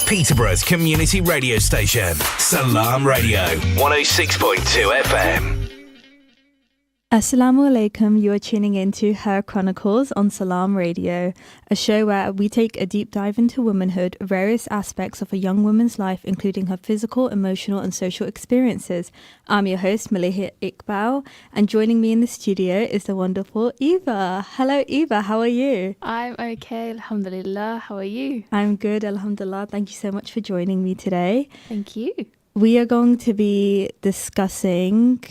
Peterborough's community radio station, Salam Radio, 106.2 FM. Assalamu alaikum, you are tuning into Her Chronicles on Salam Radio, a show where we take a deep dive into womanhood, various aspects of a young woman's life, including her physical, emotional and social experiences. I'm your host, Maleeha Iqbal, and joining me in the studio is the wonderful Eva. Hello Eva, how are you? I'm okay, alhamdulillah. How are you? I'm good, alhamdulillah. Thank you so much for joining me today. Thank you. We are going to be discussing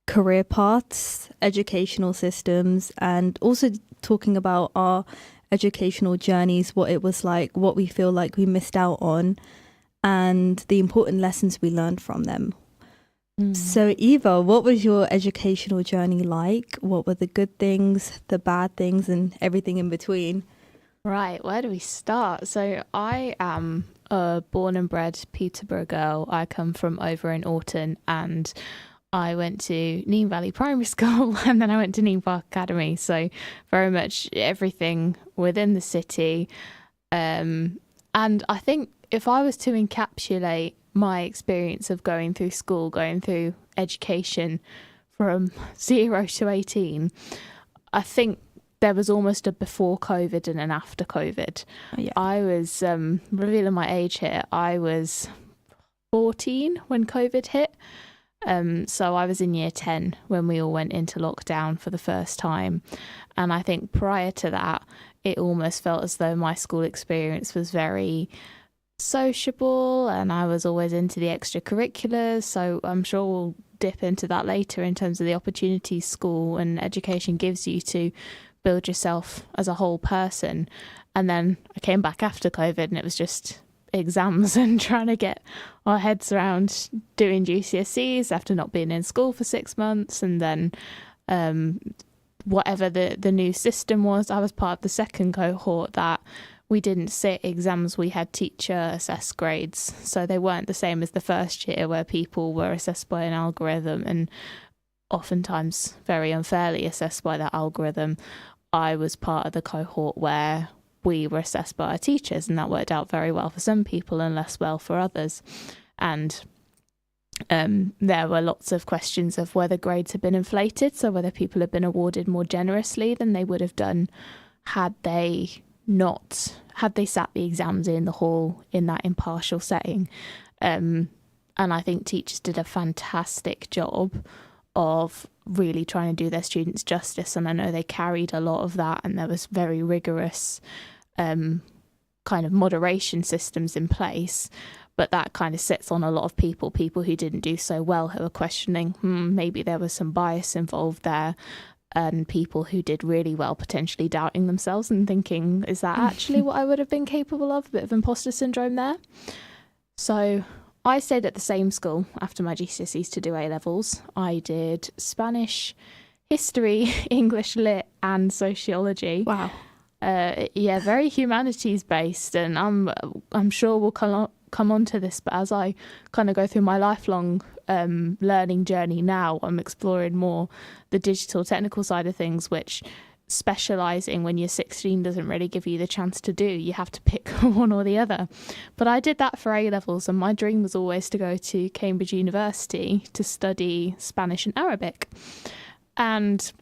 career paths, educational systems, and also talking about our educational journeys, what it was like, what we feel like we missed out on, and the important lessons we learned from them. So Eva, what was your educational journey like? What were the good things, the bad things, and everything in between? Right, where do we start? So I am a born and bred Peterborough girl. I come from over in Orton, and I went to Neem Valley Primary School and then I went to Neem Park Academy. So very much everything within the city. And I think if I was to encapsulate my experience of going through school, going through education from 0 to 18, I think there was almost a before COVID and an after COVID. Oh, yeah. I was, revealing my age here, I was 14 when COVID hit. So I was in year 10 when we all went into lockdown for the first time. And I think prior to that, it almost felt as though my school experience was very sociable and I was always into the extracurriculars. So I'm sure we'll dip into that later in terms of the opportunities school and education gives you to build yourself as a whole person. And then I came back after COVID and it was just exams and trying to get our heads around doing GCSEs after not being in school for 6 months, and then whatever the new system was. I was part of the second cohort that we didn't sit exams, we had teacher assessed grades, so they weren't the same as the first year where people were assessed by an algorithm and oftentimes very unfairly assessed by that algorithm. I was part of the cohort where we were assessed by our teachers, and that worked out very well for some people and less well for others. And there were lots of questions of whether grades had been inflated, so whether people had been awarded more generously than they would have done had they sat the exams in the hall in that impartial setting. And I think teachers did a fantastic job of really trying to do their students justice, and I know they carried a lot of that, and there was very rigorous kind of moderation systems in place, but that kind of sits on a lot of people who didn't do so well, who are questioning maybe there was some bias involved there, and people who did really well potentially doubting themselves and thinking, is that actually what I would have been capable of? A bit of imposter syndrome there. So I stayed at the same school after my GCSEs to do A-levels. I did Spanish, history, English lit and sociology. Wow. Very humanities based, and I'm sure we'll come on to this, but as I kind of go through my lifelong learning journey now, I'm exploring more the digital technical side of things, which specialising when you're 16 doesn't really give you the chance to do. You have to pick one or the other. But I did that for A-levels, and my dream was always to go to Cambridge University to study Spanish and Arabic. And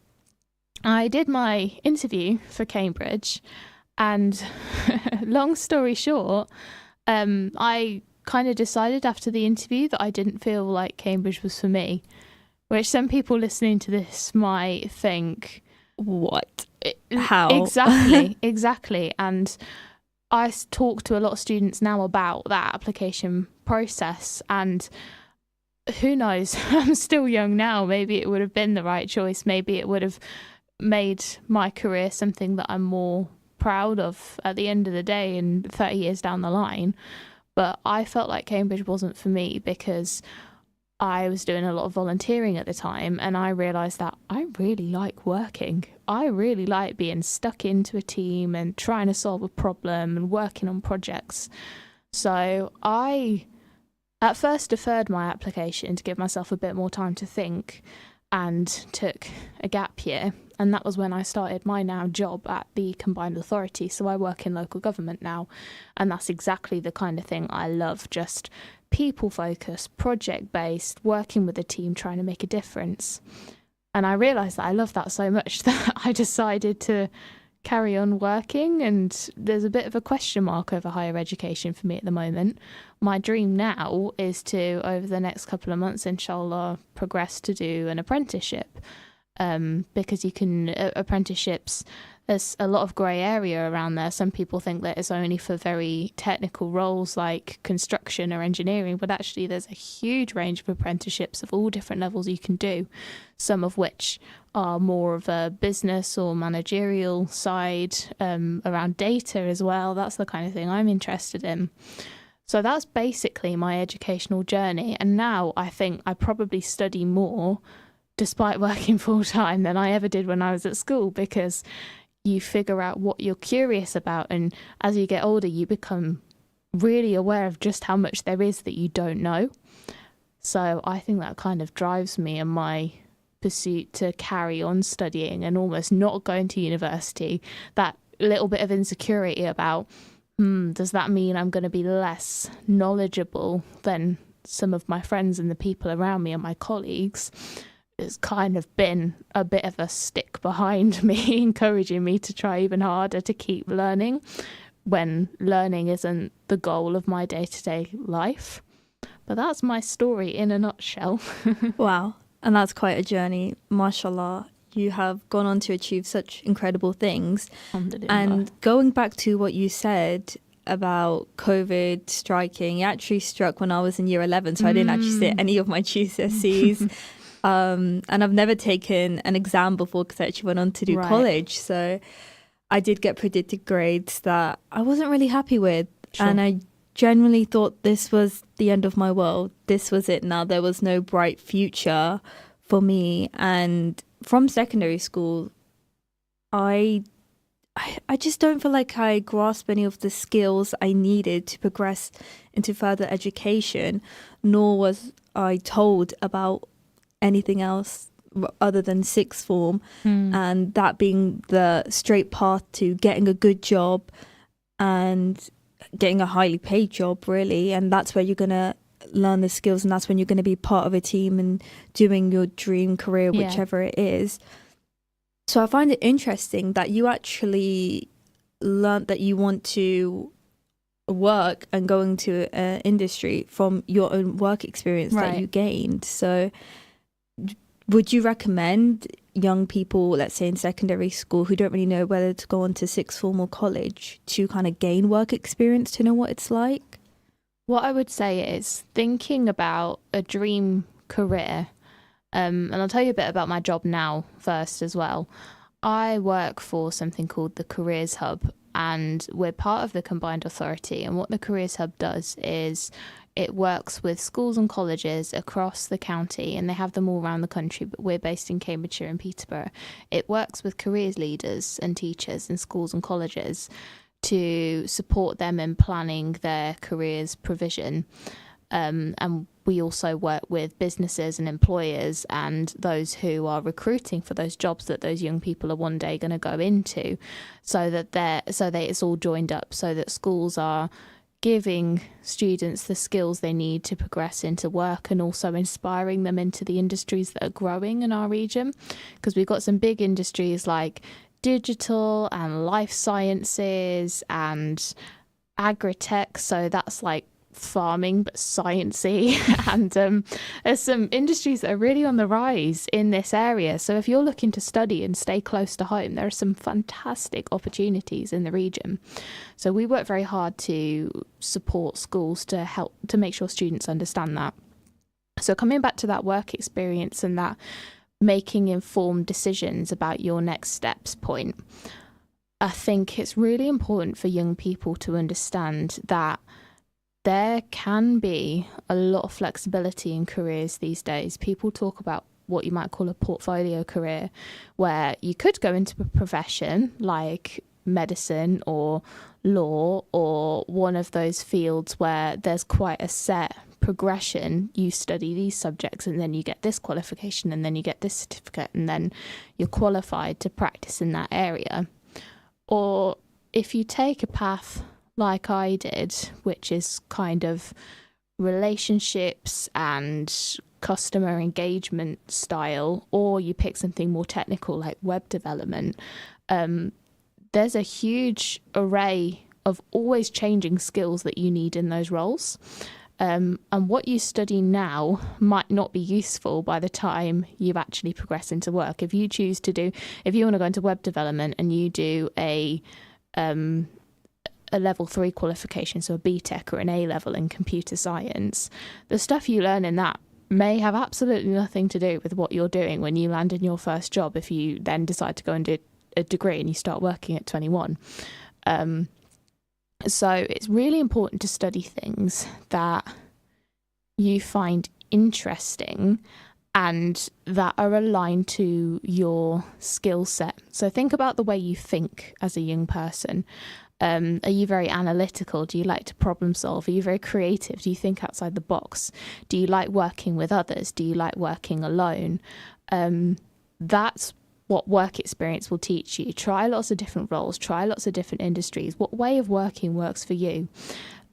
I did my interview for Cambridge, and long story short, I kind of decided after the interview that I didn't feel like Cambridge was for me, which some people listening to this might think, what? How? Exactly. And I talk to a lot of students now about that application process, and who knows, I'm still young now, maybe it would have been the right choice, maybe it would have made my career something that I'm more proud of at the end of the day and 30 years down the line. But I felt like Cambridge wasn't for me because I was doing a lot of volunteering at the time, and I realised that I really like working. I really like being stuck into a team and trying to solve a problem and working on projects. So I at first deferred my application to give myself a bit more time to think, and took a gap year. And that was when I started my now job at the Combined Authority. So I work in local government now. And that's exactly the kind of thing I love, just people focused, project based, working with a team, trying to make a difference. And I realised that I love that so much that I decided to carry on working, and there's a bit of a question mark over higher education for me at the moment. My dream now is to, over the next couple of months, inshallah, progress to do an apprenticeship, because you can apprenticeships, there's a lot of grey area around there. Some people think that it's only for very technical roles like construction or engineering, but actually there's a huge range of apprenticeships of all different levels you can do, some of which are more of a business or managerial side, around data as well. That's the kind of thing I'm interested in. So that's basically my educational journey. And now I think I probably study more despite working full time than I ever did when I was at school, because you figure out what you're curious about, and as you get older you become really aware of just how much there is that you don't know. So I think that kind of drives me in my pursuit to carry on studying and almost not going to university. That little bit of insecurity about, does that mean I'm going to be less knowledgeable than some of my friends and the people around me and my colleagues? It's kind of been a bit of a stick behind me, encouraging me to try even harder to keep learning, when learning isn't the goal of my day-to-day life. But that's my story in a nutshell. Wow. And that's quite a journey. MashaAllah, you have gone on to achieve such incredible things. And going back to what you said about COVID striking, it actually struck when I was in year 11, so I didn't actually sit any of my GCSEs. And I've never taken an exam before because I actually went on to do college. So I did get predicted grades that I wasn't really happy with. Sure. And I genuinely thought this was the end of my world. This was it now. There was no bright future for me. And from secondary school, I just don't feel like I grasped any of the skills I needed to progress into further education, nor was I told about anything else other than sixth form, and that being the straight path to getting a good job and getting a highly paid job, really. And that's where you're going to learn the skills, and that's when you're going to be part of a team and doing your dream career, whichever it is. So I find it interesting that you actually learned that you want to work and go into an industry from your own work experience that you gained. So would you recommend young people, let's say in secondary school, who don't really know whether to go on to sixth form or college, to kind of gain work experience to know what it's like? What I would say is thinking about a dream career, and I'll tell you a bit about my job now first as well. I work for something called the Careers Hub, and we're part of the Combined Authority. And what the Careers Hub does is it works with schools and colleges across the county, and they have them all around the country, but we're based in Cambridgeshire and Peterborough. It works with careers leaders and teachers in schools and colleges to support them in planning their careers provision. And we also work with businesses and employers and those who are recruiting for those jobs that those young people are one day going to go into, so that it's all joined up, so that schools are giving students the skills they need to progress into work, and also inspiring them into the industries that are growing in our region. Because we've got some big industries like digital and life sciences and agri-tech, so that's like farming but sciencey, and there's some industries that are really on the rise in this area. So if you're looking to study and stay close to home, there are some fantastic opportunities in the region. So we work very hard to support schools to help to make sure students understand that. So coming back to that work experience and that making informed decisions about your next steps point, I think it's really important for young people to understand that there can be a lot of flexibility in careers these days. People talk about what you might call a portfolio career, where you could go into a profession like medicine or law or one of those fields where there's quite a set progression. You study these subjects and then you get this qualification and then you get this certificate and then you're qualified to practice in that area. Or if you take a path like I did, which is kind of relationships and customer engagement style, or you pick something more technical like web development, there's a huge array of always changing skills that you need in those roles. And what you study now might not be useful by the time you actually progress into work. If you want to go into web development and you do a level 3 qualification, so a BTEC or an A level in computer science, the stuff you learn in that may have absolutely nothing to do with what you're doing when you land in your first job, if you then decide to go and do a degree and you start working at 21. So it's really important to study things that you find interesting and that are aligned to your skill set. So think about the way you think as a young person. Are you very analytical? Do you like to problem solve? Are you very creative? Do you think outside the box? Do you like working with others? Do you like working alone? That's what work experience will teach you. Try lots of different roles, try lots of different industries. What way of working works for you?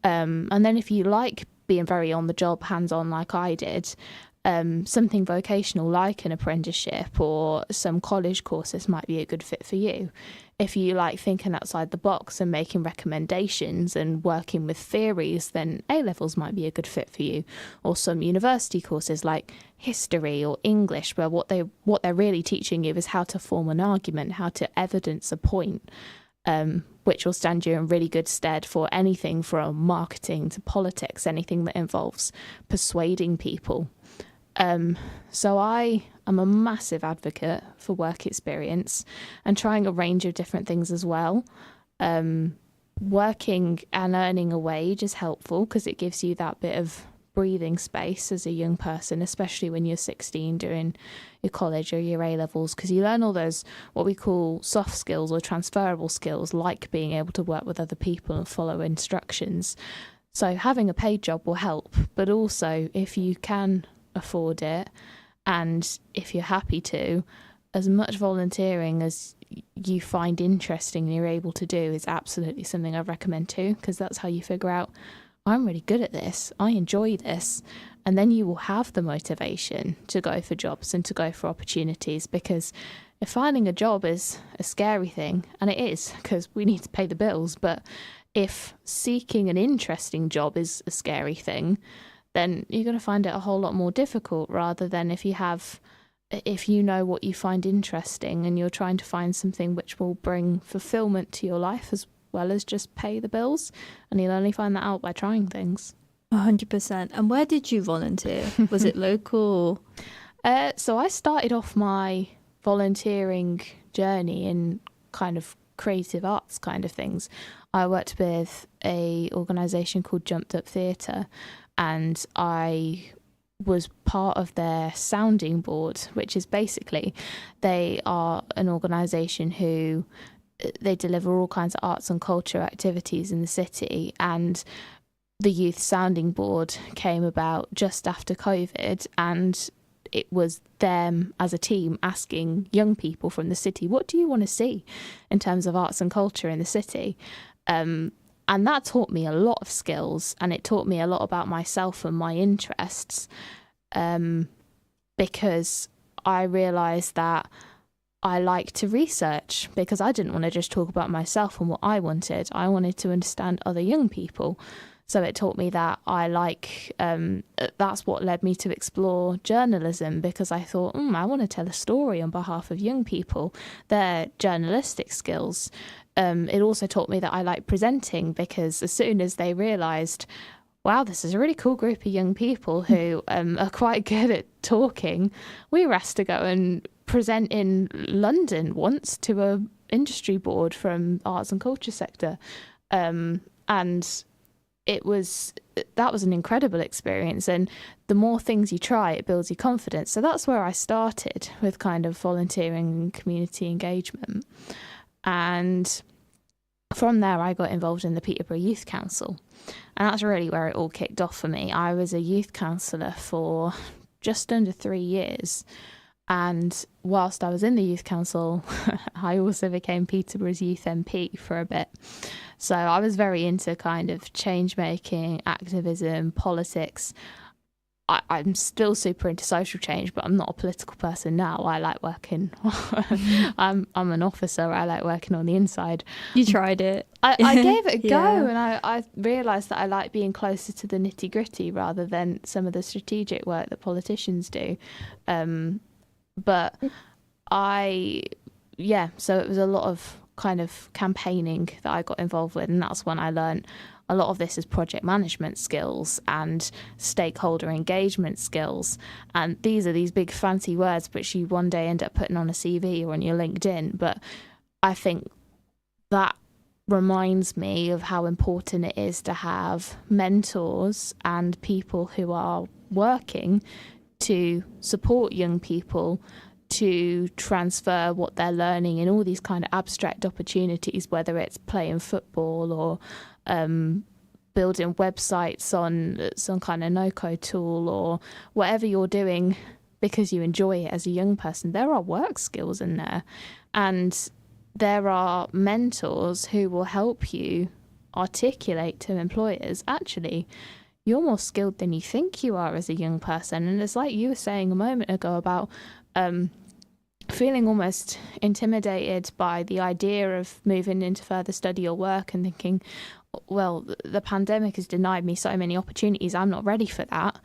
And then if you like being very on the job, hands-on like I did, something vocational like an apprenticeship or some college courses might be a good fit for you. If you like thinking outside the box and making recommendations and working with theories, then A-levels might be a good fit for you. Or some university courses like history or English, where what they're really teaching you is how to form an argument, how to evidence a point, which will stand you in really good stead for anything from marketing to politics, anything that involves persuading people. So I am a massive advocate for work experience and trying a range of different things as well. Working and earning a wage is helpful because it gives you that bit of breathing space as a young person, especially when you're 16 doing your college or your A-levels, because you learn all those what we call soft skills or transferable skills, like being able to work with other people and follow instructions. So having a paid job will help, but also if you can afford it and if you're happy to, as much volunteering as you find interesting and you're able to do is absolutely something I recommend too, because that's how you figure out, I'm really good at this, I enjoy this, and then you will have the motivation to go for jobs and to go for opportunities. Because if finding a job is a scary thing, and it is because we need to pay the bills, but if seeking an interesting job is a scary thing, then you're going to find it a whole lot more difficult, rather than if you know what you find interesting and you're trying to find something which will bring fulfillment to your life as well as just pay the bills. And you'll only find that out by trying things. 100%. And where did you volunteer? Was it local? So I started off my volunteering journey in kind of creative arts kind of things. I worked with a organisation called Jumped Up Theatre, and I was part of their sounding board, which is basically, they are an organisation who they deliver all kinds of arts and culture activities in the city. And the youth sounding board came about just after COVID, and it was them as a team asking young people from the city, what do you want to see in terms of arts and culture in the city? And that taught me a lot of skills, and it taught me a lot about myself and my interests, because I realised that I like to research, because I didn't want to just talk about myself and what I wanted. I wanted to understand other young people. So it taught me that I like, that's what led me to explore journalism, because I thought, I want to tell a story on behalf of young people, their journalistic skills. It also taught me that I like presenting, because as soon as they realised, wow, this is a really cool group of young people who are quite good at talking, we were asked to go and present in London once to a industry board from arts and culture sector. And that was an incredible experience. And the more things you try, it builds your confidence. So that's where I started with kind of volunteering and community engagement. And from there, I got involved in the Peterborough Youth Council. And that's really where it all kicked off for me. I was a youth councillor for just under 3 years. And whilst I was in the youth council, I also became Peterborough's youth MP for a bit. So I was very into kind of change making, activism, politics. I'm still super into social change, but I'm not a political person now. I like working. I'm an officer. I like working on the inside. You tried it. I gave it a go, Yeah. and I realised that I like being closer to the nitty gritty rather than some of the strategic work that politicians do. But so it was a lot of kind of campaigning that I got involved with, and that's when I learned a lot of this is project management skills and stakeholder engagement skills. And these are these big fancy words which you one day end up putting on a CV or on your LinkedIn. But I think that reminds me of how important it is to have mentors and people who are working to support young people to transfer what they're learning in all these kind of abstract opportunities, whether it's playing football or building websites on some kind of no-code tool or whatever you're doing because you enjoy it as a young person. There are work skills in there, and there are mentors who will help you articulate to employers, actually, you're more skilled than you think you are as a young person. And it's like you were saying a moment ago about feeling almost intimidated by the idea of moving into further study or work and thinking, well, the pandemic has denied me so many opportunities, I'm not ready for that.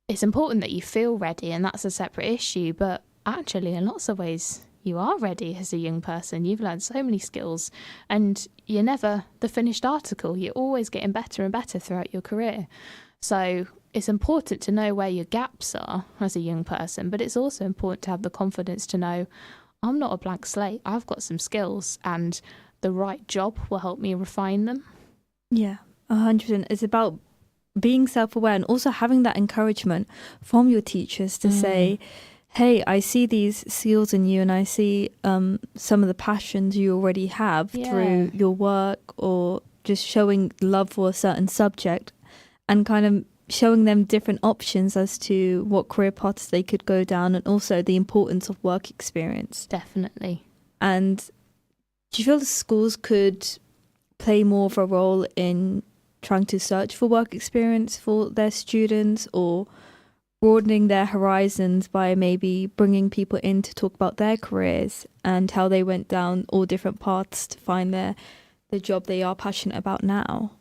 It's important that you feel ready, and that's a separate issue. But actually, in lots of ways, you are ready as a young person. You've learned so many skills, and you're never the finished article. You're always getting better and better throughout your career. So it's important to know where your gaps are as a young person, but it's also important to have the confidence to know I'm not a blank slate. I've got some skills, and the right job will help me refine them. Yeah, 100%. It's about being self-aware and also having that encouragement from your teachers to say, hey, I see these skills in you, and I see some of the passions you already have through your work, or just showing love for a certain subject and kind of showing them different options as to what career paths they could go down, and also the importance of work experience. Definitely. And do you feel the schools could play more of a role in trying to search for work experience for their students, or broadening their horizons by maybe bringing people in to talk about their careers and how they went down all different paths to find the job they are passionate about now?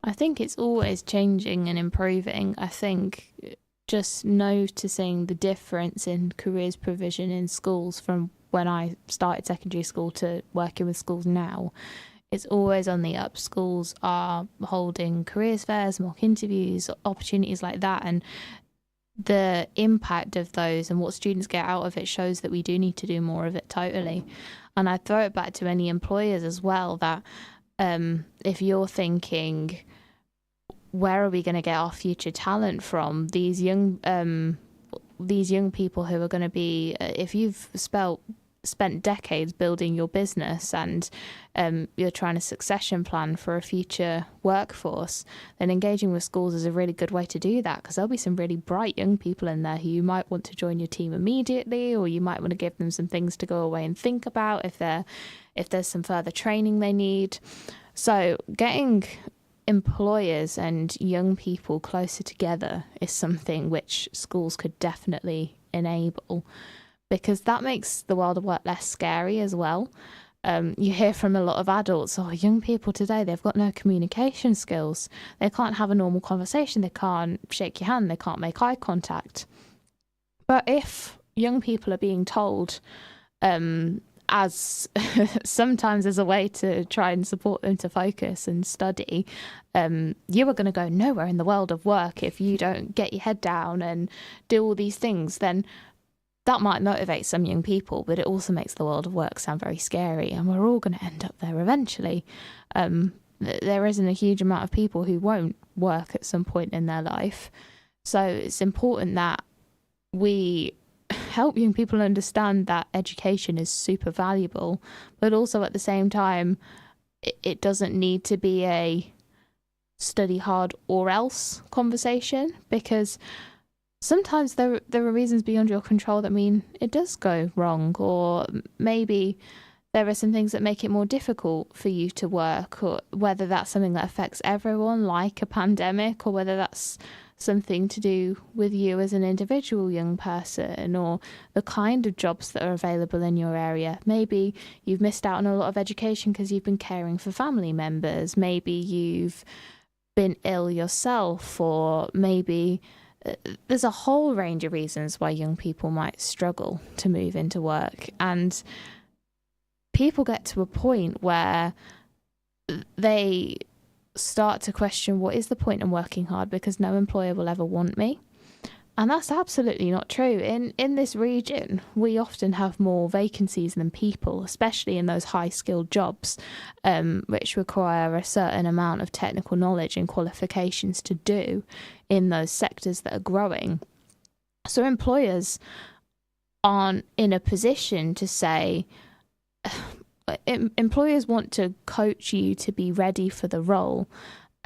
I think it's always changing and improving. I think just noticing the difference in careers provision in schools from when I started secondary school to working with schools now, it's always on the up. Schools are holding careers fairs, mock interviews, opportunities like that, and the impact of those and what students get out of it shows that we do need to do more of it, totally. And I throw it back to any employers as well, that if you're thinking, where are we going to get our future talent from? These young people who are going to be, if you've spent decades building your business and you're trying to succession plan for a future workforce, then engaging with schools is a really good way to do that, because there'll be some really bright young people in there who you might want to join your team immediately, or you might want to give them some things to go away and think about if there's some further training they need. So getting employers and young people closer together is something which schools could definitely enable, because that makes the world of work less scary as well. You hear from a lot of adults, young people today, they've got no communication skills. They can't have a normal conversation. They can't shake your hand. They can't make eye contact. But if young people are being told, as sometimes as a way to try and support them to focus and study, you are going to go nowhere in the world of work if you don't get your head down and do all these things, then that might motivate some young people, but it also makes the world of work sound very scary, and we're all going to end up there eventually. There isn't a huge amount of people who won't work at some point in their life. So it's important that we help young people understand that education is super valuable, but also at the same time, it doesn't need to be a study hard or else conversation, because sometimes there are reasons beyond your control that mean it does go wrong, or maybe there are some things that make it more difficult for you to work, or whether that's something that affects everyone, like a pandemic, or whether that's something to do with you as an individual young person, or the kind of jobs that are available in your area. Maybe you've missed out on a lot of education because you've been caring for family members. Maybe you've been ill yourself, or maybe there's a whole range of reasons why young people might struggle to move into work. And people get to a point where they start to question, what is the point in working hard, because no employer will ever want me. And that's absolutely not true. In this region, we often have more vacancies than people, especially in those high-skilled jobs, which require a certain amount of technical knowledge and qualifications to do in those sectors that are growing. So employers aren't in a position to say, employers want to coach you to be ready for the role.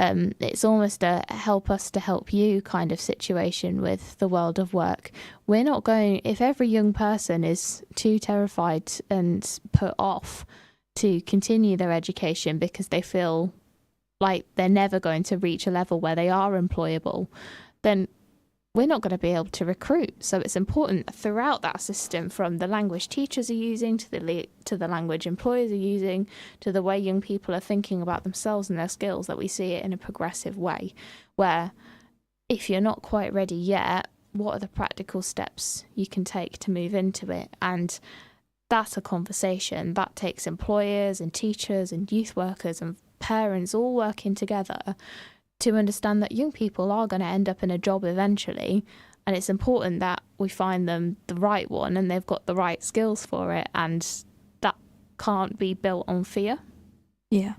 It's almost a help us to help you kind of situation with the world of work. We're not going, if every young person is too terrified and put off to continue their education because they feel like they're never going to reach a level where they are employable, then we're not going to be able to recruit. So it's important that throughout that system, from the language teachers are using to the language employers are using, to the way young people are thinking about themselves and their skills, that we see it in a progressive way, where if you're not quite ready yet, what are the practical steps you can take to move into it? And that's a conversation that takes employers and teachers and youth workers and parents all working together to understand that young people are going to end up in a job eventually, and it's important that we find them the right one and they've got the right skills for it, and that can't be built on fear. Yeah.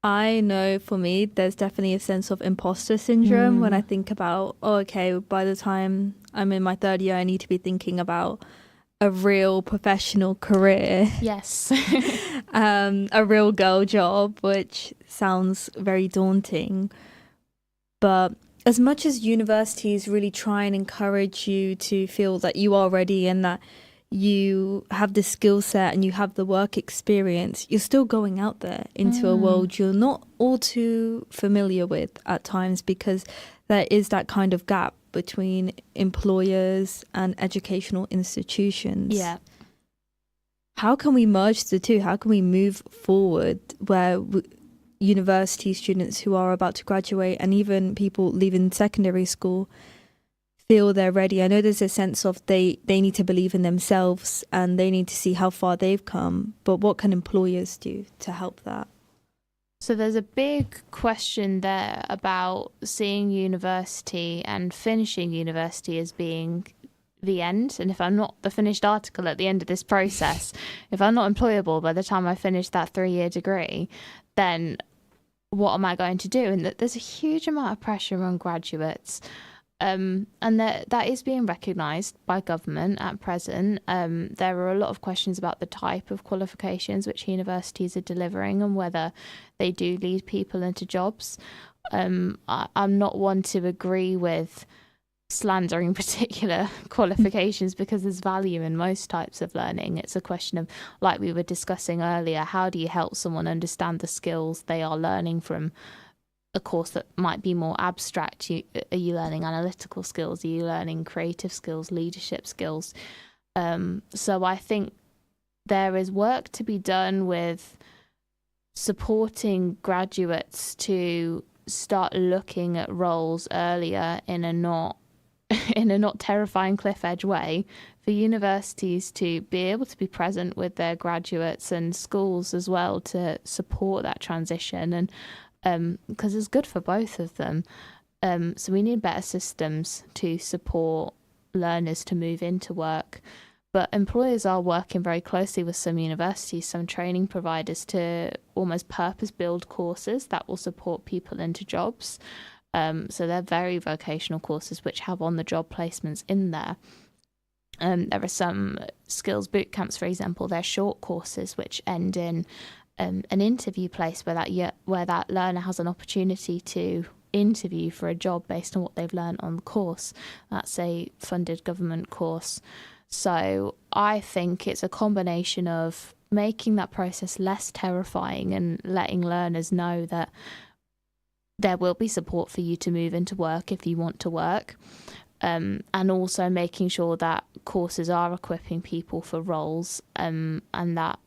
I know for me, there's definitely a sense of imposter syndrome when I think about, oh, okay, by the time I'm in my third year, I need to be thinking about a real professional career. Yes. A real girl job, which sounds very daunting. But as much as universities really try and encourage you to feel that you are ready and that you have the skill set and you have the work experience, you're still going out there into a world you're not all too familiar with at times, because there is that kind of gap between employers and educational institutions. Yeah. How can we merge the two? How can we move forward where university students who are about to graduate, and even people leaving secondary school, feel they're ready? I know there's a sense of they need to believe in themselves and they need to see how far they've come, but what can employers do to help that? So there's a big question there about seeing university and finishing university as being the end. And if I'm not the finished article at the end of this process, if I'm not employable by the time I finish that 3-year degree, then what am I going to do? And there's a huge amount of pressure on graduates. And that is being recognised by government at present. There are a lot of questions about the type of qualifications which universities are delivering and whether they do lead people into jobs. I'm not one to agree with slandering particular qualifications because there's value in most types of learning. It's a question of, like we were discussing earlier, how do you help someone understand the skills they are learning from a course that might be more abstract? Are you learning analytical skills? Are you learning creative skills, leadership skills? So I think there is work to be done with supporting graduates to start looking at roles earlier in a not terrifying cliff edge way, for universities to be able to be present with their graduates and schools as well to support that transition, and because it's good for both of them. So we need better systems to support learners to move into work. But employers are working very closely with some universities, some training providers, to almost purpose build courses that will support people into jobs. So they're very vocational courses which have on-the-job placements in there. There are some skills boot camps, for example. They're short courses which end in an interview place where that learner has an opportunity to interview for a job based on what they've learned on the course. That's a funded government course. So I think it's a combination of making that process less terrifying and letting learners know that there will be support for you to move into work if you want to work, and also making sure that courses are equipping people for roles, and that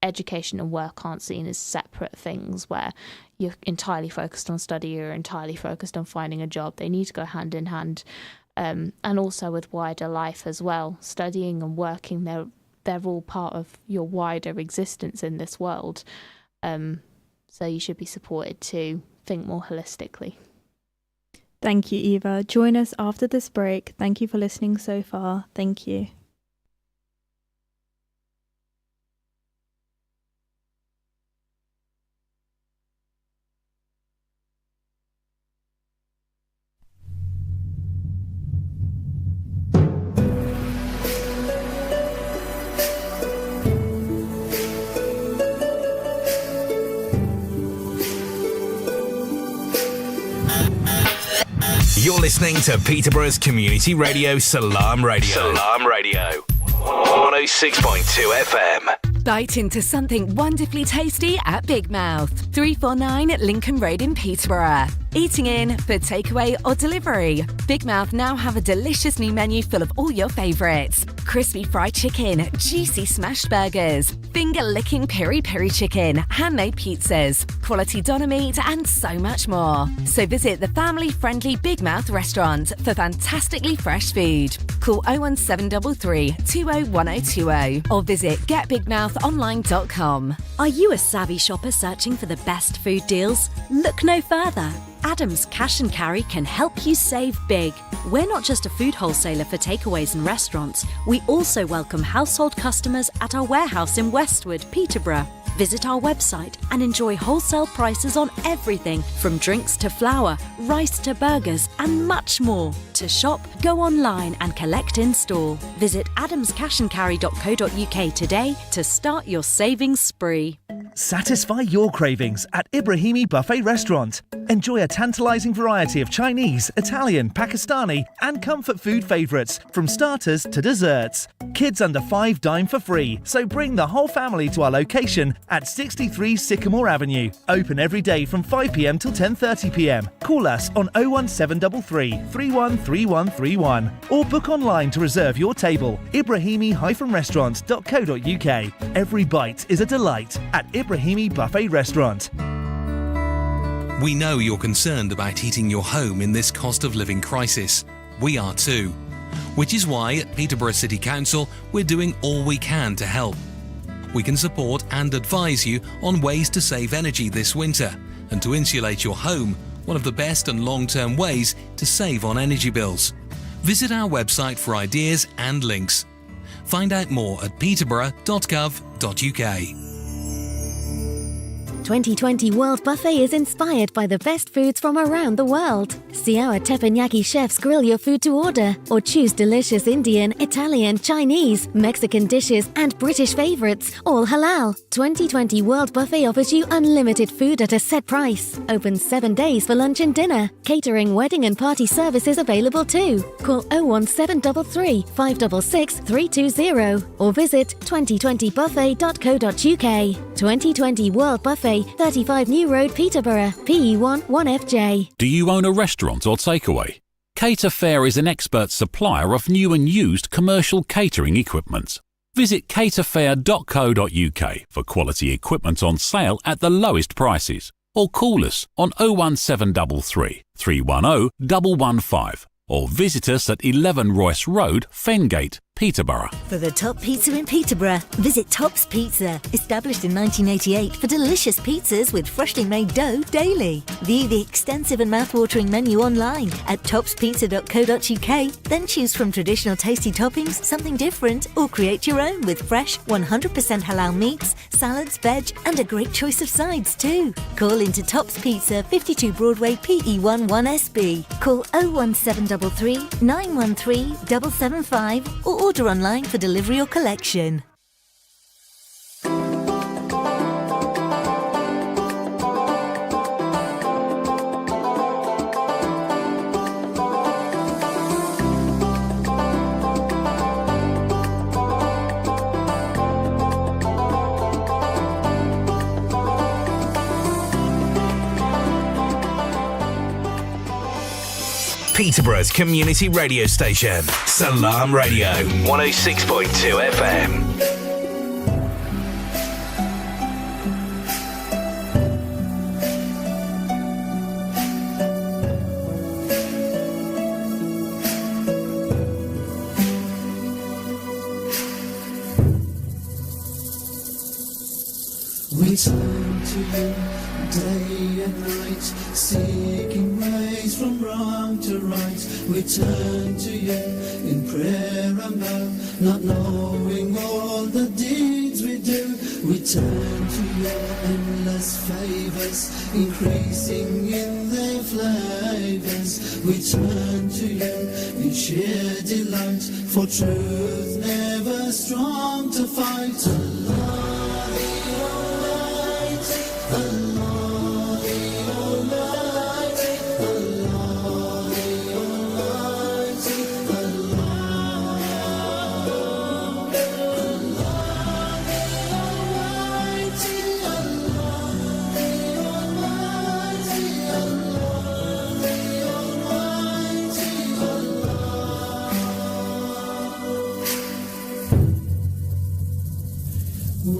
education and work aren't seen as separate things where you're entirely focused on study or entirely focused on finding a job. They need to go hand in hand, and also with wider life as well. Studying and working, they're all part of your wider existence in this world. So you should be supported to think more holistically. Thank you, Eva. Join us after this break. Thank you for listening so far. Thank you. You're listening to Peterborough's community radio, Salam Radio. Salam Radio. 106.2 FM. Bite into something wonderfully tasty at Big Mouth. 349 Lincoln Road in Peterborough. Eating in for takeaway or delivery. Big Mouth now have a delicious new menu full of all your favourites. Crispy fried chicken, juicy smashed burgers, finger-licking peri-peri chicken, handmade pizzas, quality doner meat and so much more. So visit the family-friendly Big Mouth restaurant for fantastically fresh food. Call 01733 201020 or visit getbigmouthonline.com. Are you a savvy shopper searching for the best food deals? Look no further. Adams Cash and Carry can help you save big. We're not just a food wholesaler for takeaways and restaurants. We also welcome household customers at our warehouse in Westwood, Peterborough. Visit our website and enjoy wholesale prices on everything from drinks to flour, rice to burgers and much more. To shop, go online and collect in store. Visit adamscashandcarry.co.uk today to start your savings spree. Satisfy your cravings at Ibrahimi Buffet Restaurant. Enjoy a tantalising variety of Chinese, Italian, Pakistani and comfort food favourites from starters to desserts. Kids under 5 dine for free, so bring the whole family to our location at 63 Sycamore Avenue. Open every day from 5 p.m. till 10:30 p.m. Call us on 01733 313131 or book online to reserve your table. Ibrahimi-restaurant.co.uk. Every bite is a delight at Ibrahimi Buffet Restaurant. We know you're concerned about heating your home in this cost of living crisis. We are too. Which is why at Peterborough City Council we're doing all we can to help. We can support and advise you on ways to save energy this winter and to insulate your home, one of the best and long-term ways to save on energy bills. Visit our website for ideas and links. Find out more at peterborough.gov.uk. 2020 World Buffet is inspired by the best foods from around the world. See our teppanyaki chefs grill your food to order, or choose delicious Indian, Italian, Chinese, Mexican dishes and British favourites, all halal. 2020 World Buffet offers you unlimited food at a set price. Open 7 days for lunch and dinner. Catering, wedding and party services available too. Call 01733 566 320 or visit 2020buffet.co.uk. 2020 World Buffet, 35 New Road, Peterborough, PE1 1FJ. Do you own a restaurant or takeaway? Cater Fair is an expert supplier of new and used commercial catering equipment. Visit caterfair.co.uk for quality equipment on sale at the lowest prices, or call us on 01733 310 115 or visit us at 11 Royce Road, Fengate, Peterborough. For the top pizza in Peterborough, visit Top's Pizza. Established in 1988 for delicious pizzas with freshly made dough daily. View the extensive and mouth-watering menu online at topspizza.co.uk. Then choose from traditional tasty toppings, something different, or create your own with fresh 100% halal meats, salads, veg, and a great choice of sides too. Call into Top's Pizza, 52 Broadway, PE1 1SB. Call 01733 913 775 or order online for delivery or collection. Peterborough's community radio station, Salam Radio, 106.2 FM. We turn to you day and night, seeking ways from wrong to right. We turn to you in prayer and vow, not knowing all the deeds we do. We turn to your endless favors, increasing in their flavors. We turn to you in sheer delight, for truth never strong to fight. Allah,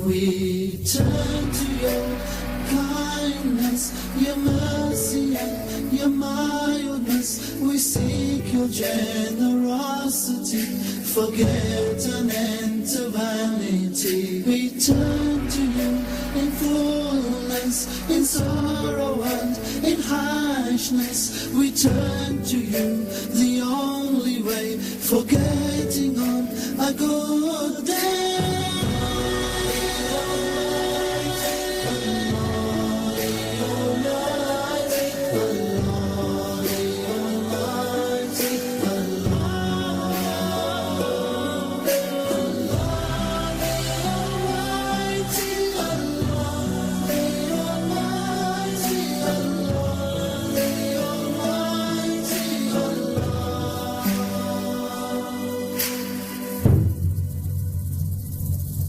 we turn to your kindness, your mercy and your mildness. We seek your generosity, forget an end to vanity. We turn to you in fullness, in sorrow and in harshness. We turn to you, the only way, forgetting on a good day.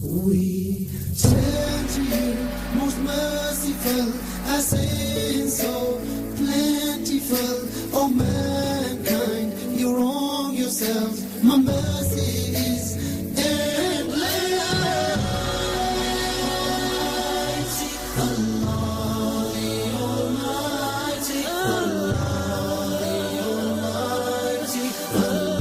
We turn to you, most merciful, as sin so plentiful. Oh mankind, you wrong yourselves, my mercy is endless. Allah the Almighty, Allah the Almighty, Allah.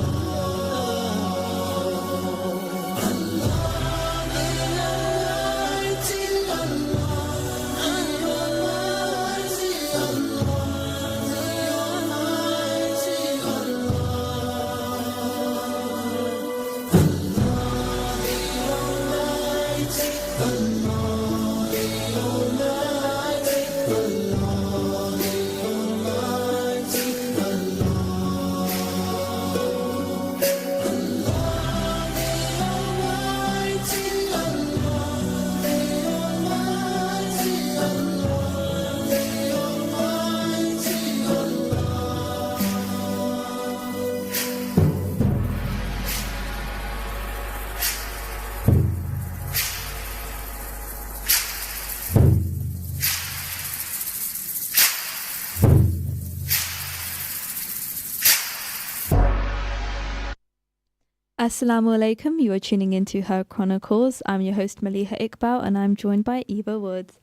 Assalamu alaikum, you are tuning into Her Chronicles. I'm your host Maleeha Iqbal and I'm joined by Eva Woods.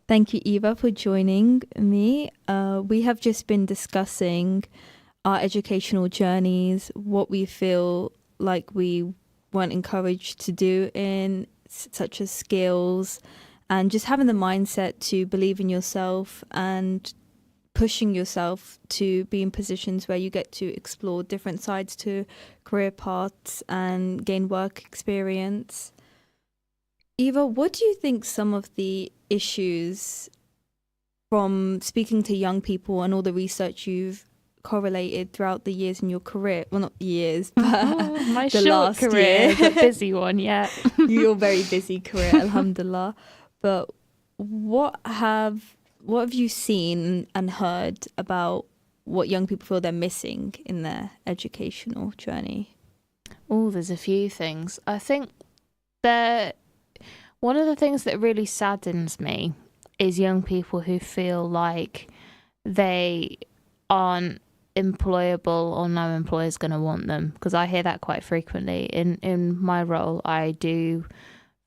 Thank you, Eva, for joining me. We have just been discussing our educational journeys, what we feel like we weren't encouraged to do in such as skills, and just having the mindset to believe in yourself and pushing yourself to be in positions where you get to explore different sides to career paths and gain work experience. Eva, what do you think some of the issues from speaking to young people and all the research you've correlated throughout the years in your career? Well, not years, but my the short last career, year. the busy one, yeah. Your very busy career, alhamdulillah. But what have you seen and heard about what young people feel they're missing in their educational journey? Oh, there's a few things. I think one of the things that really saddens me is young people who feel like they aren't employable or no employer's going to want them, because I hear that quite frequently. In my role, I do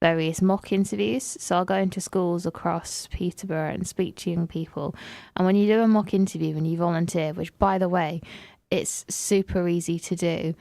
various mock interviews, so I'll go into schools across Peterborough and speak to young people. And when you do a mock interview and you volunteer, which by the way, it's super easy to do,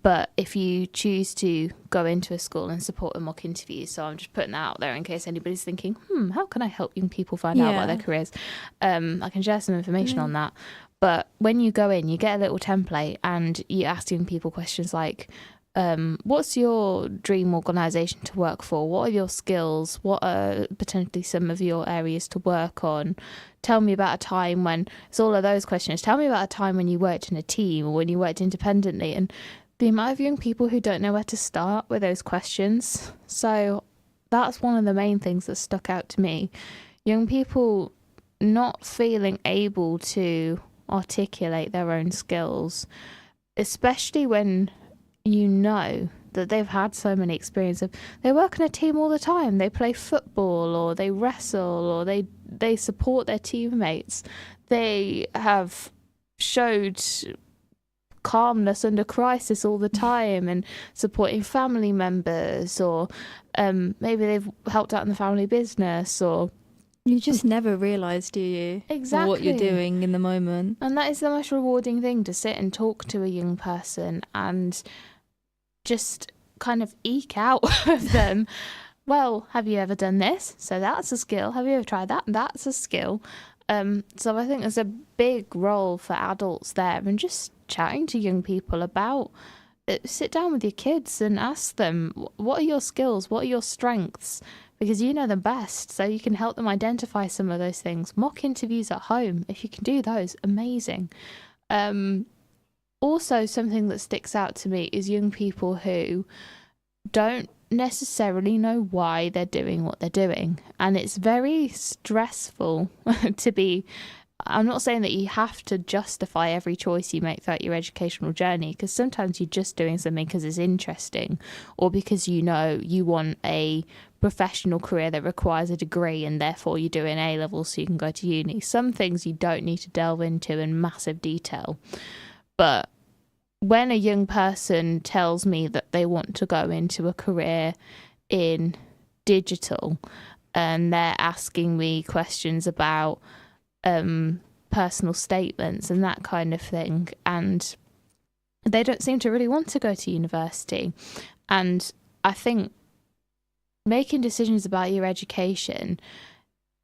but if you choose to go into a school and support a mock interview, so I'm just putting that out there in case anybody's thinking, how can I help young people find out about their careers? I can share some information on that. But when you go in, you get a little template and you ask young people questions like, what's your dream organisation to work for? What are your skills? What are potentially some of your areas to work on? Tell me about a time when, it's all of those questions. Tell me about a time when you worked in a team or when you worked independently. And the amount of young people who don't know where to start with those questions. So that's one of the main things that stuck out to me. Young people not feeling able to articulate their own skills, especially when you know that they've had so many experiences. They work in a team all the time. They play football or they wrestle or they support their teammates. They have showed calmness under crisis all the time and supporting family members, or maybe they've helped out in the family business, or you just never realise, do you? Exactly. What you're doing in the moment. And that is the most rewarding thing, to sit and talk to a young person and just kind of eke out of them, well, have you ever done this? So that's a skill. Have you ever tried that? That's a skill. So I think there's a big role for adults there, and just chatting to young people about it. Sit down with your kids and ask them, what are your skills? What are your strengths? Because you know them best, so you can help them identify some of those things. Mock interviews at home, if you can do those, amazing. Also, something that sticks out to me is young people who don't necessarily know why they're doing what they're doing, and it's very stressful to be, I'm not saying that you have to justify every choice you make throughout your educational journey, because sometimes you're just doing something because it's interesting, or because you know you want a professional career that requires a degree and therefore you're doing A-levels so you can go to uni. Some things you don't need to delve into in massive detail. But when a young person tells me that they want to go into a career in digital, and they're asking me questions about personal statements and that kind of thing, and they don't seem to really want to go to university. And I think making decisions about your education,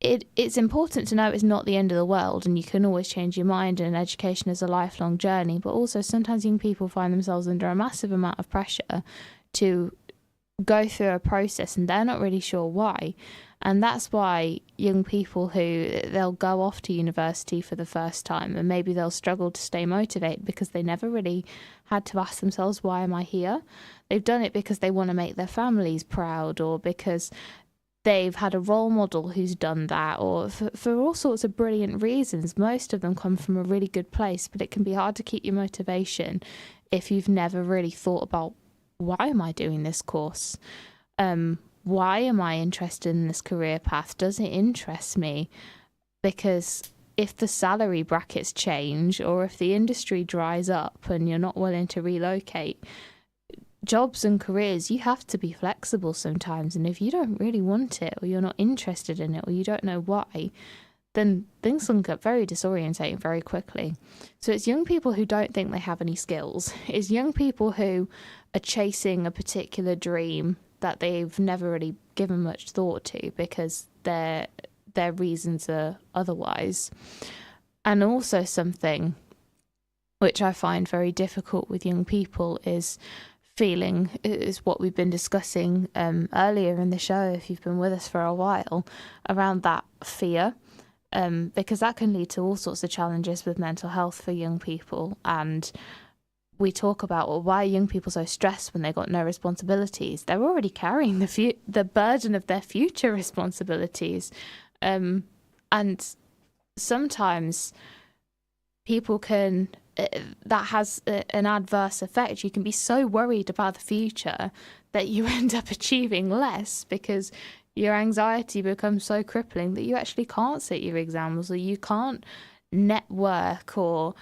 it's important to know it's not the end of the world, and you can always change your mind, and education is a lifelong journey. But also sometimes young people find themselves under a massive amount of pressure to go through a process and they're not really sure why. And that's why young people they'll go off to university for the first time, and maybe they'll struggle to stay motivated because they never really had to ask themselves, why am I here? They've done it because they want to make their families proud, or because they've had a role model who's done that, or for all sorts of brilliant reasons. Most of them come from a really good place, but it can be hard to keep your motivation if you've never really thought about, why am I doing this course? Why am I interested in this career path? Does it interest me? Because if the salary brackets change, or if the industry dries up and you're not willing to relocate, jobs and careers, you have to be flexible sometimes. And if you don't really want it, or you're not interested in it, or you don't know why, then things can get very disorientating very quickly. So it's young people who don't think they have any skills. It's young people who are chasing a particular dream that they've never really given much thought to because their reasons are otherwise. And also something which I find very difficult with young people is what we've been discussing earlier in the show, if you've been with us for a while, around that fear, because that can lead to all sorts of challenges with mental health for young people. And we talk about, well, why are young people so stressed when they've got no responsibilities? They're already carrying the burden of their future responsibilities. And sometimes people can, that has an adverse effect. You can be so worried about the future that you end up achieving less because your anxiety becomes so crippling that you actually can't sit your exams, or you can't network or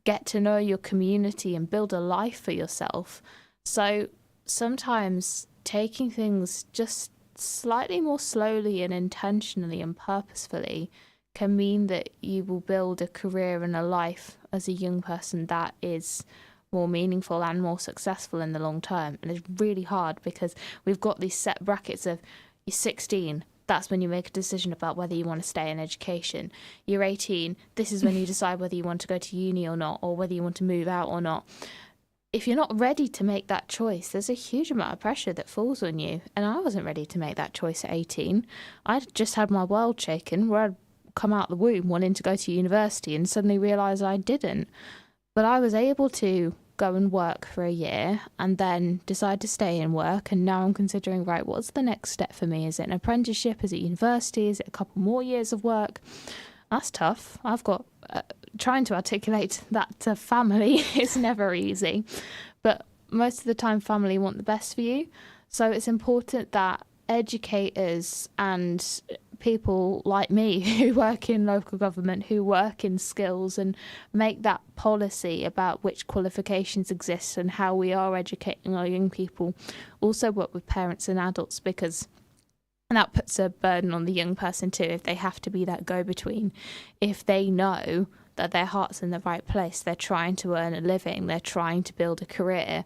get to know your community and build a life for yourself. So sometimes taking things just slightly more slowly and intentionally and purposefully can mean that you will build a career and a life as a young person that is more meaningful and more successful in the long term. And it's really hard because we've got these set brackets of you're 16, that's when you make a decision about whether you want to stay in education. You're 18, this is when you decide whether you want to go to uni or not, or whether you want to move out or not. If you're not ready to make that choice, there's a huge amount of pressure that falls on you. And I wasn't ready to make that choice at 18. I'd just had my world shaken where I'd come out the womb wanting to go to university and suddenly realise I didn't. But I was able to go and work for a year and then decide to stay in work. And now I'm considering, right, what's the next step for me? Is it an apprenticeship? Is it university? Is it a couple more years of work? That's tough. I've got trying to articulate that to family is never easy. But most of the time, family want the best for you. So it's important that educators and people like me who work in local government, who work in skills and make that policy about which qualifications exist and how we are educating our young people, also work with parents and adults, because that puts a burden on the young person too, if they have to be that go-between. If they know that their heart's in the right place, they're trying to earn a living, they're trying to build a career,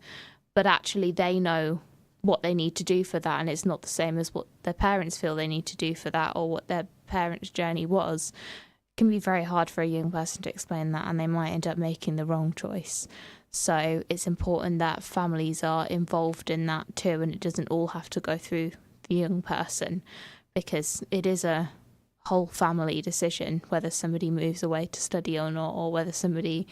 but actually they know what they need to do for that, and it's not the same as what their parents feel they need to do for that or what their parents' journey was, it can be very hard for a young person to explain that, and they might end up making the wrong choice. So it's important that families are involved in that too, and it doesn't all have to go through the young person, because it is a whole family decision whether somebody moves away to study or not, or whether somebody...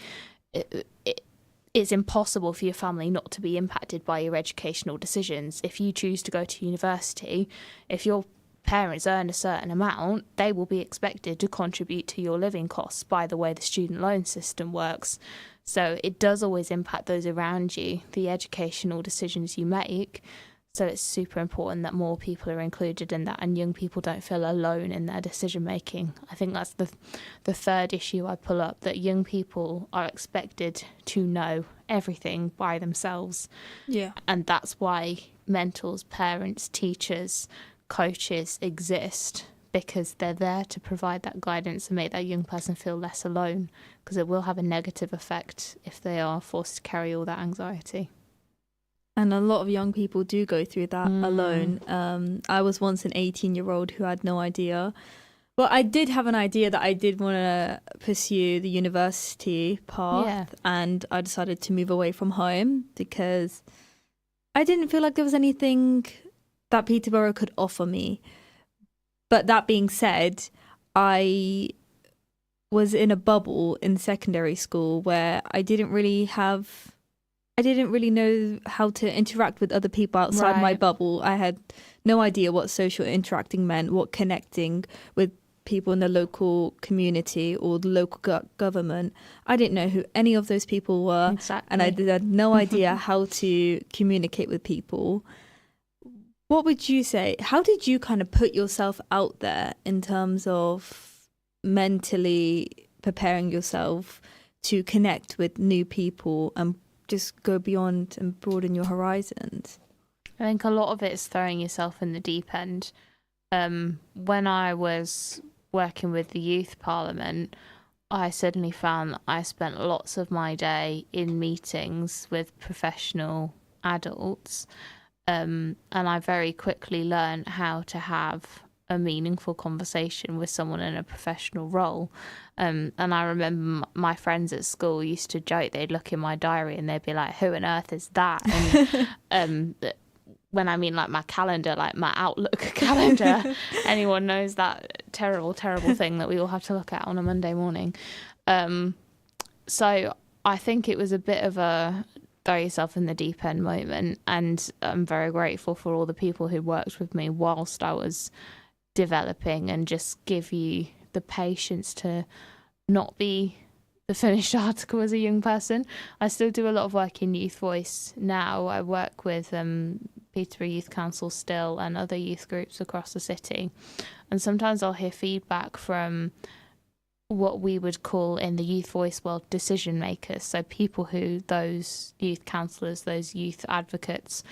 It's impossible for your family not to be impacted by your educational decisions. If you choose to go to university, if your parents earn a certain amount, they will be expected to contribute to your living costs by the way the student loan system works. So it does always impact those around you, the educational decisions you make. So it's super important that more people are included in that and young people don't feel alone in their decision making. I think that's the third issue I pull up, that young people are expected to know everything by themselves. Yeah. And that's why mentors, parents, teachers, coaches exist, because they're there to provide that guidance and make that young person feel less alone, because it will have a negative effect if they are forced to carry all that anxiety. And a lot of young people do go through that alone. I was once an 18-year-old who had no idea. Well, I did have an idea that I did want to pursue the university path, and I decided to move away from home because I didn't feel like there was anything that Peterborough could offer me. But that being said, I was in a bubble in secondary school where I didn't really know how to interact with other people outside my bubble. I had no idea what social interacting meant, what connecting with people in the local community or the local government. I didn't know who any of those people were. Exactly. And I had no idea how to communicate with people. What would you say? How did you kind of put yourself out there in terms of mentally preparing yourself to connect with new people and just go beyond and broaden your horizons? I think a lot of it is throwing yourself in the deep end. When I was working with the youth parliament, I suddenly found that I spent lots of my day in meetings with professional adults, and I very quickly learned how to have a meaningful conversation with someone in a professional role. And I remember my friends at school used to joke, they'd look in my diary and they'd be like, who on earth is that? And when I mean like my calendar, like my Outlook calendar, anyone knows that terrible thing that we all have to look at on a Monday morning. So I think it was a bit of a throw yourself in the deep end moment, and I'm very grateful for all the people who worked with me whilst I was developing, and just give you the patience to not be the finished article as a young person. I still do a lot of work in Youth Voice now. I work with Peterborough Youth Council still and other youth groups across the city, and sometimes I'll hear feedback from what we would call in the youth voice world decision makers. So people who those youth counsellors, those youth advocates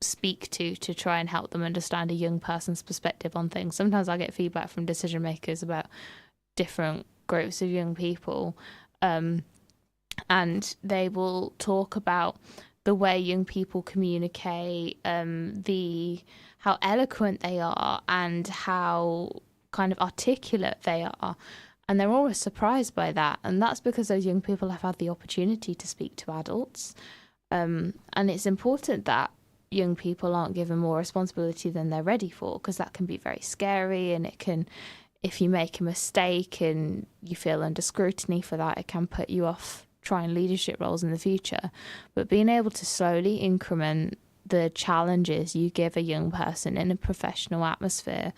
speak to try and help them understand a young person's perspective on things. Sometimes I get feedback from decision makers about different groups of young people, and they will talk about the way young people communicate, how eloquent they are and how kind of articulate they are, and they're always surprised by that. And that's because those young people have had the opportunity to speak to adults, and it's important that young people aren't given more responsibility than they're ready for, because that can be very scary, and it can, if you make a mistake and you feel under scrutiny for that, it can put you off trying leadership roles in the future. But being able to slowly increment the challenges you give a young person in a professional atmosphere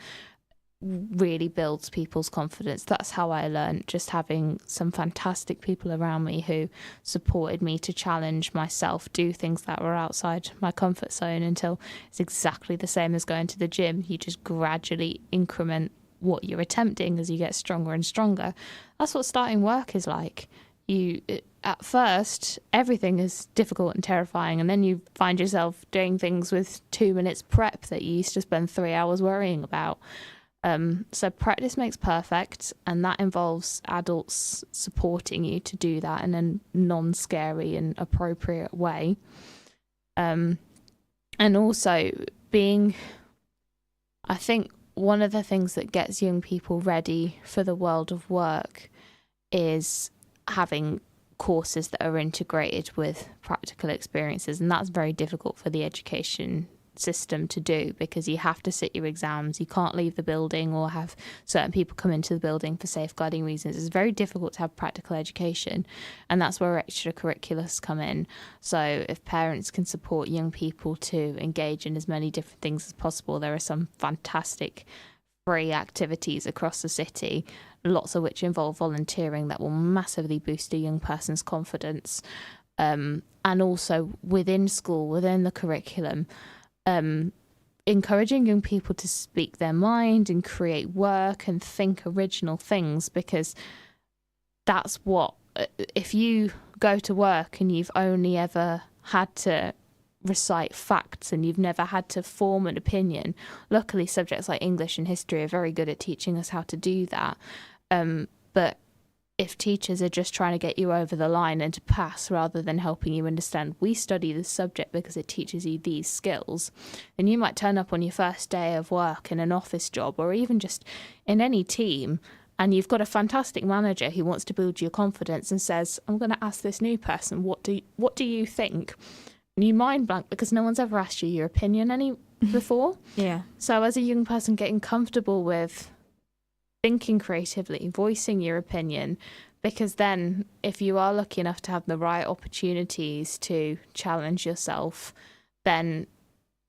really builds people's confidence. That's how I learned, just having some fantastic people around me who supported me to challenge myself, do things that were outside my comfort zone, until it's exactly the same as going to the gym. You just gradually increment what you're attempting as you get stronger and stronger. That's what starting work is like. At first, everything is difficult and terrifying, and then you find yourself doing things with 2 minutes prep that you used to spend 3 hours worrying about. So practice makes perfect, and that involves adults supporting you to do that in a non-scary and appropriate way. And also I think one of the things that gets young people ready for the world of work is having courses that are integrated with practical experiences, and that's very difficult for the education system to do, because you have to sit your exams, you can't leave the building or have certain people come into the building for safeguarding reasons. It's very difficult to have practical education, and that's where extracurriculars come in. So if parents can support young people to engage in as many different things as possible, there are some fantastic free activities across the city, lots of which involve volunteering, that will massively boost a young person's confidence. And also within school, within the curriculum, encouraging young people to speak their mind and create work and think original things, because that's what, if you go to work and you've only ever had to recite facts and you've never had to form an opinion, luckily subjects like English and history are very good at teaching us how to do that. But if teachers are just trying to get you over the line and to pass rather than helping you understand, we study this subject because it teaches you these skills, then you might turn up on your first day of work in an office job or even just in any team, and you've got a fantastic manager who wants to build your confidence and says, I'm going to ask this new person, what do you think? And you mind blank because no one's ever asked you your opinion before. Yeah. So as a young person, getting comfortable with thinking creatively, voicing your opinion, because then if you are lucky enough to have the right opportunities to challenge yourself, then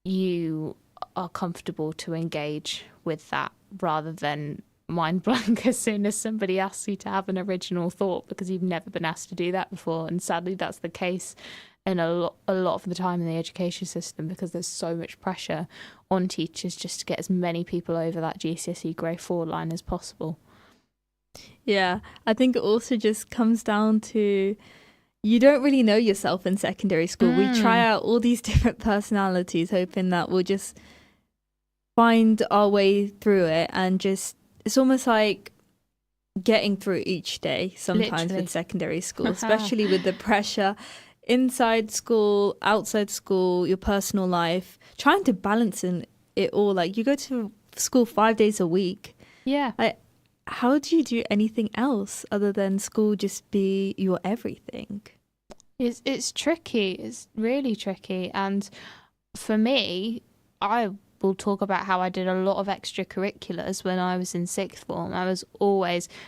you are comfortable to engage with that rather than mind blank as soon as somebody asks you to have an original thought, because you've never been asked to do that before. And sadly, that's the case in a lot of the time in the education system, because there's so much pressure on teachers just to get as many people over that GCSE grade 4 line as possible. Yeah, I think it also just comes down to, you don't really know yourself in secondary school. We try out all these different personalities, hoping that we'll just find our way through it, and just, it's almost like getting through each day sometimes. Literally. With secondary school, especially with the pressure inside school, outside school, your personal life, trying to balance in it all. Like, you go to school 5 days a week. Yeah. How do you do anything else other than school just be your everything? It's tricky. It's really tricky. And for me, I will talk about how I did a lot of extracurriculars when I was in sixth form. It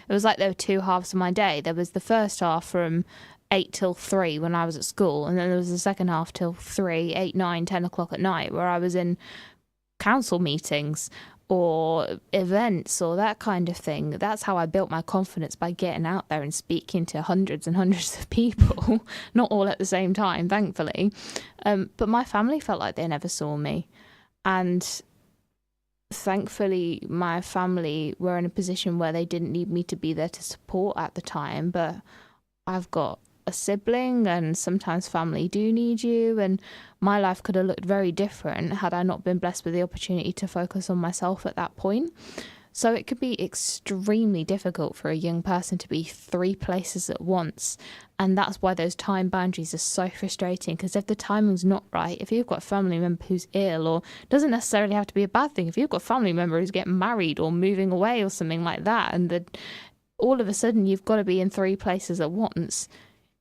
was like there were two halves of my day. There was the first half from 8 till 3 when I was at school, and then there was the second half till 3, 8, 9, 10 o'clock at night, where I was in council meetings or events or that kind of thing. That's how I built my confidence, by getting out there and speaking to hundreds and hundreds of people, not all at the same time, thankfully. But my family felt like they never saw me. And thankfully, my family were in a position where they didn't need me to be there to support at the time, but I've got a sibling and sometimes family do need you, and my life could have looked very different had I not been blessed with the opportunity to focus on myself at that point. So it could be extremely difficult for a young person to be 3 places at once. And that's why those time boundaries are so frustrating, because if the timing's not right, if you've got a family member who's ill, or doesn't necessarily have to be a bad thing, if you've got a family member who's getting married or moving away or something like that, and all of a sudden you've got to be in 3 places at once,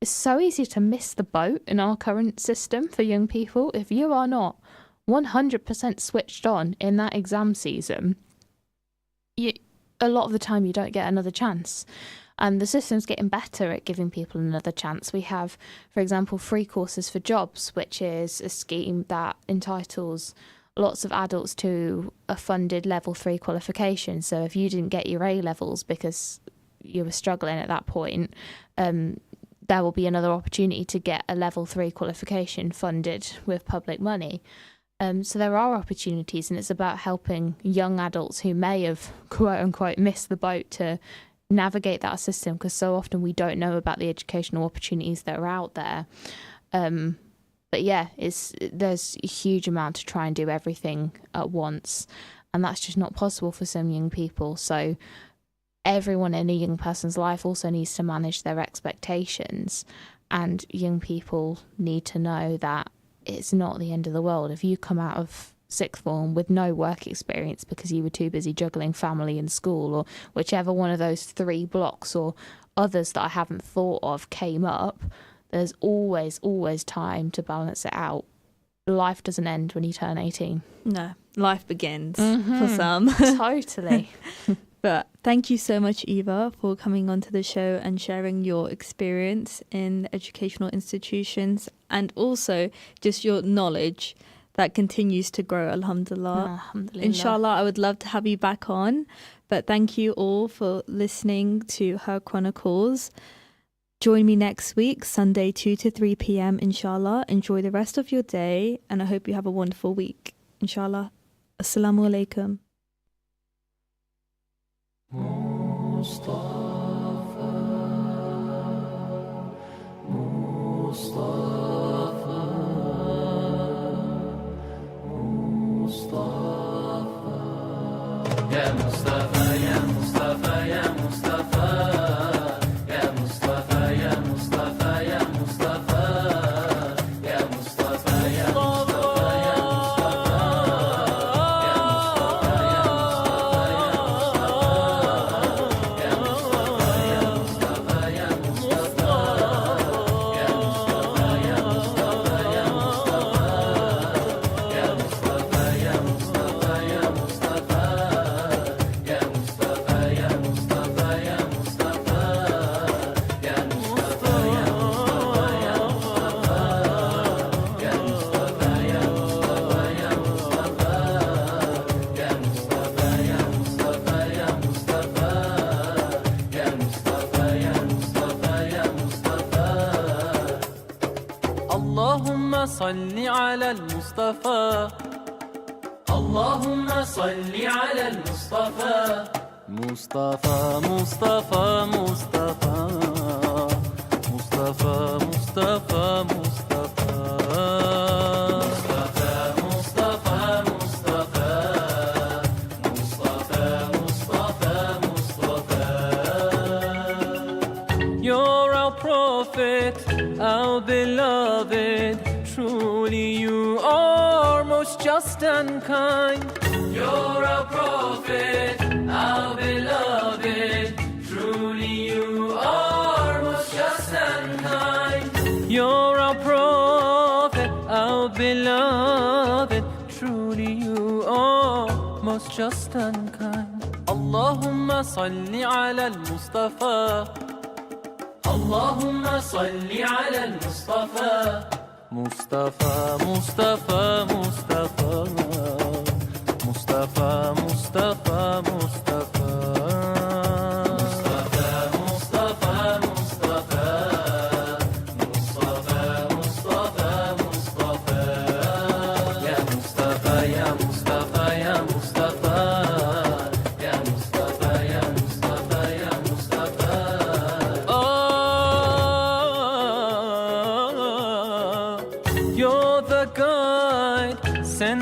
it's so easy to miss the boat in our current system for young people. If you are not 100% switched on in that exam season, a lot of the time you don't get another chance. And the system's getting better at giving people another chance. We have, for example, free courses for jobs, which is a scheme that entitles lots of adults to a funded level 3 qualification. So if you didn't get your A levels because you were struggling at that point, there will be another opportunity to get a level 3 qualification funded with public money. So there are opportunities, and it's about helping young adults who may have, quote unquote, missed the boat to navigate that system, because so often we don't know about the educational opportunities that are out there. But yeah, there's a huge amount to try and do everything at once, and that's just not possible for some young people. So everyone in a young person's life also needs to manage their expectations, and young people need to know that it's not the end of the world. If you come out of 6th form with no work experience because you were too busy juggling family and school, or whichever one of those 3 blocks or others that I haven't thought of came up, there's always time to balance it out. Life doesn't end when you turn 18. No, life begins for some. Totally. But thank you so much, Eva, for coming onto the show and sharing your experience in educational institutions, and also just your knowledge that continues to grow, alhamdulillah. Alhamdulillah. Inshallah, I would love to have you back on. But thank you all for listening to Her Chronicles. Join me next week, Sunday, 2 to 3 p.m, inshallah. Enjoy the rest of your day, and I hope you have a wonderful week, inshallah. Assalamu alaikum. Mustafa, Mustafa, Mustafa, Ya Mustafa, Ya Mustafa, Ya Mustafa, Ya Mustafa, Ya Mustafa, Ya Mustafa, Ya Mustafa, Ya اللهم صل على المصطفى اللهم صل على المصطفى مصطفى مصطفى مصطفى مصطفى مصطفى You're our prophet, our beloved. Truly you are most just and kind. You're our prophet, our beloved. Truly you are most just and kind. You're our prophet, our beloved. Truly you are most just and kind. Allahumma salli ala al-Mustafa. اللهم صل على المصطفى مصطفى مصطفى مصطفى مصطفى مصطفى مصطفى مصطفى مصطفى مصطفى مصطفى مصطفى يا مصطفى يا مصطفى يا مصطفى You're the guide. Send